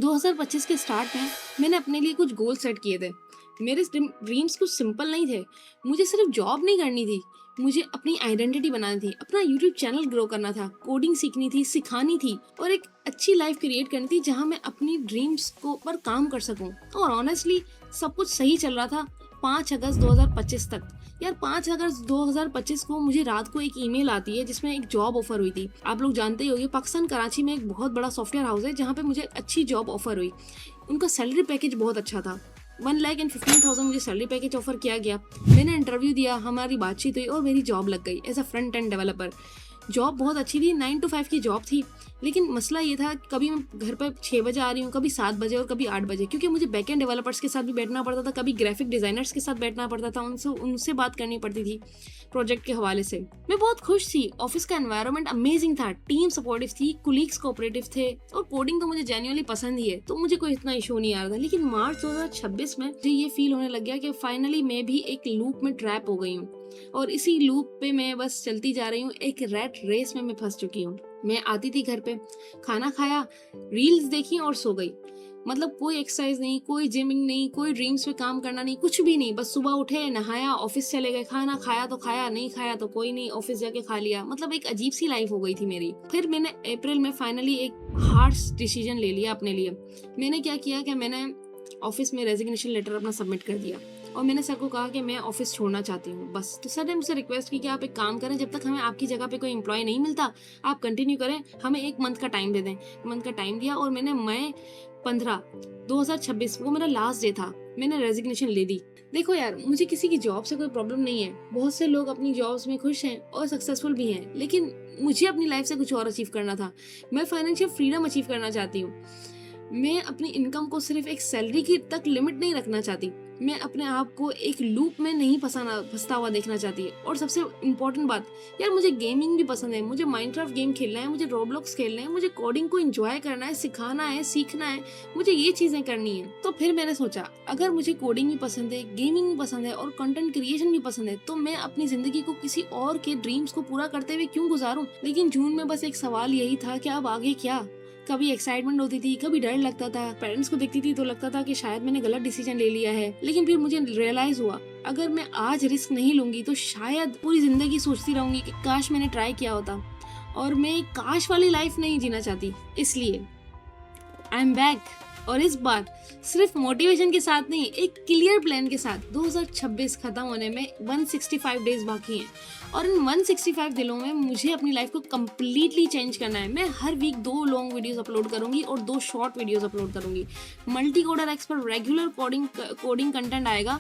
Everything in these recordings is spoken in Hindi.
2025 के स्टार्ट में मैंने अपने लिए कुछ गोल सेट किए थे। मेरे ड्रीम्स कुछ सिंपल नहीं थे। मुझे सिर्फ जॉब नहीं करनी थी, मुझे अपनी आइडेंटिटी बनानी थी, अपना यूट्यूब चैनल ग्रो करना था, कोडिंग सीखनी थी, सिखानी थी और एक अच्छी लाइफ क्रिएट करनी थी जहां मैं अपनी ड्रीम्स को पर काम कर सकूं। और ऑनेस्टली सब कुछ सही चल रहा था 5 अगस्त 2025 तक। यार 5 अगस्त 2025 को मुझे रात को एक ईमेल आती है जिसमें एक जॉब ऑफर हुई थी। आप लोग जानते ही होंगे, पाकिस्तान कराची में एक बहुत बड़ा सॉफ्टवेयर हाउस है जहाँ पे मुझे अच्छी जॉब ऑफर हुई। उनका सैलरी पैकेज बहुत अच्छा था। 1,15,000 मुझे सैलरी पैकेज ऑफर किया गया। मैंने इंटरव्यू दिया, हमारी बातचीत हुई और मेरी जॉब लग गई as a front end developer. Job बहुत अच्छी थी, 9 to 5 की जॉब थी। लेकिन मसला ये था, कभी मैं घर पर 6 बजे आ रही हूँ, कभी 7 बजे और कभी 8 बजे, क्योंकि मुझे बैकएंड डेवलपर्स के साथ भी बैठना पड़ता था, कभी ग्राफिक डिजाइनर्स के साथ बैठना पड़ता था, उनसे बात करनी पड़ती थी प्रोजेक्ट के हवाले से। मैं बहुत खुश थी, ऑफिस का एनवायरनमेंट अमेजिंग था, टीम सपोर्टिव थी, कुलीग्स कोऑपरेटिव थे और कोडिंग तो मुझे जेन्युइनली पसंद ही है, तो मुझे कोई इतना इशू नहीं आ रहा था। लेकिन मार्च 2026 में मुझे ये फील होने लग गया कि फाइनली मैं भी एक लूप में ट्रैप हो गई हूँ और इसी लूप पे मैं बस चलती जा रही हूँ। एक रैट रेस में मैं फंस चुकी हूँ। मैं आती थी घर पे, खाना खाया, रील्स देखी और सो गई। मतलब कोई एक्सरसाइज नहीं, कोई जिमिंग नहीं, कोई ड्रीम्स पे काम करना नहीं, कुछ भी नहीं। बस सुबह उठे, नहाया, ऑफिस चले गए, खाना खाया तो खाया, नहीं खाया तो कोई नहीं, ऑफिस जाके खा लिया। मतलब एक अजीब सी लाइफ हो गई थी मेरी। फिर मैंने अप्रैल में फाइनली एक हार्श डिसीजन ले लिया अपने लिए। मैंने क्या किया कि मैंने ऑफिस में रेजिग्नेशन लेटर अपना सबमिट कर दिया और मैंने सर को कहा कि मैं ऑफिस छोड़ना चाहती हूँ बस। तो सर ने मुझसे रिक्वेस्ट की कि आप एक काम करें, जब तक हमें आपकी जगह पे कोई एम्प्लॉय नहीं मिलता आप कंटिन्यू करें, हमें 1 मंथ का टाइम दे दें। मंथ का टाइम दिया और मैंने मई 15 2026 वो मेरा लास्ट डे था, मैंने रेजिग्नेशन ले दी। देखो यार, मुझे किसी की जॉब से कोई प्रॉब्लम नहीं है। बहुत से लोग अपनी जॉब्स में खुश हैं और सक्सेसफुल भी हैं, लेकिन मुझे अपनी लाइफ से कुछ और अचीव करना था। मैं फाइनेंशियल फ्रीडम अचीव करना चाहती हूँ। मैं अपनी इनकम को सिर्फ एक सैलरी की तक लिमिट नहीं रखना चाहती। मैं अपने आप को एक लूप में नहीं फंसता हुआ देखना चाहती है। और सबसे इम्पोर्टेंट बात, यार मुझे गेमिंग भी पसंद है। मुझे माइनक्राफ्ट गेम खेलना है, मुझे रोब्लॉक्स खेलना है, मुझे कोडिंग को एंजॉय करना है, सिखाना है, सीखना है, मुझे ये चीजें करनी है। तो फिर मैंने सोचा, अगर मुझे कोडिंग भी पसंद है, गेमिंग भी पसंद है और कंटेंट क्रिएशन भी पसंद है, तो मैं अपनी जिंदगी को किसी और के ड्रीम्स को पूरा करते हुए क्यों गुजारूं। लेकिन जून में बस एक सवाल यही था कि अब आगे क्या। कभी एक्साइटमेंट होती थी, कभी डर लगता था। पेरेंट्स को देखती थी तो लगता था कि शायद मैंने गलत डिसीजन ले लिया है। लेकिन फिर मुझे रियलाइज हुआ, अगर मैं आज रिस्क नहीं लूंगी तो शायद पूरी जिंदगी सोचती रहूंगी कि काश मैंने ट्राई किया होता। और मैं काश वाली लाइफ नहीं जीना चाहती। इसलिए आई एम बैक, और इस बार सिर्फ मोटिवेशन के साथ नहीं, एक क्लियर प्लान के साथ। 2026 खत्म होने में 165 डेज बाकी हैं और इन 165 दिनों में मुझे अपनी लाइफ को कम्प्लीटली चेंज करना है। मैं हर वीक 2 लॉन्ग वीडियोस अपलोड करूंगी और 2 शॉर्ट वीडियोस अपलोड करूंगी। मल्टी कोडर एक्स पर रेगुलर कोडिंग कंटेंट आएगा,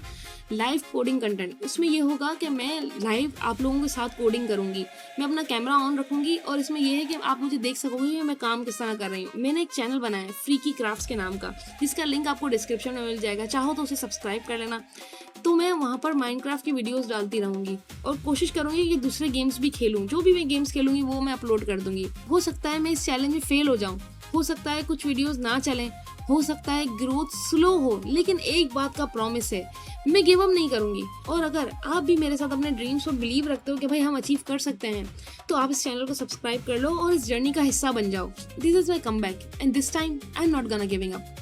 लाइव कोडिंग कंटेंट। उसमें ये होगा कि मैं लाइव आप लोगों के साथ कोडिंग करूंगी। मैं अपना कैमरा ऑन रखूंगी और इसमें यह है कि आप मुझे देख सकोगे कि मैं काम किस तरह कर रही हूँ। मैंने एक चैनल बनाया है फ्रीकी क्राफ्ट्स के नाम का, जिसका लिंक आपको डिस्क्रिप्शन में मिल जाएगा, चाहो तो उसे सब्सक्राइब कर लेना। तो मैं वहाँ पर माइनक्राफ्ट की वीडियोस डालती रहूंगी और कोशिश करूंगी कि दूसरे गेम्स भी खेलूं। जो भी मैं गेम्स खेलूंगी वो मैं अपलोड कर दूंगी। हो सकता है मैं इस चैलेंज में फेल हो जाऊं, हो सकता है कुछ वीडियोस ना चलें, हो सकता है ग्रोथ स्लो हो, लेकिन एक बात का प्रॉमिस है, मैं गिव अप नहीं करूंगी। और अगर आप भी मेरे साथ अपने ड्रीम्स पर बिलीव रखते हो कि भाई हम अचीव कर सकते हैं, तो आप इस चैनल को सब्सक्राइब कर लो और इस जर्नी का हिस्सा बन जाओ। This is my come back and this time I am not gonna giving up.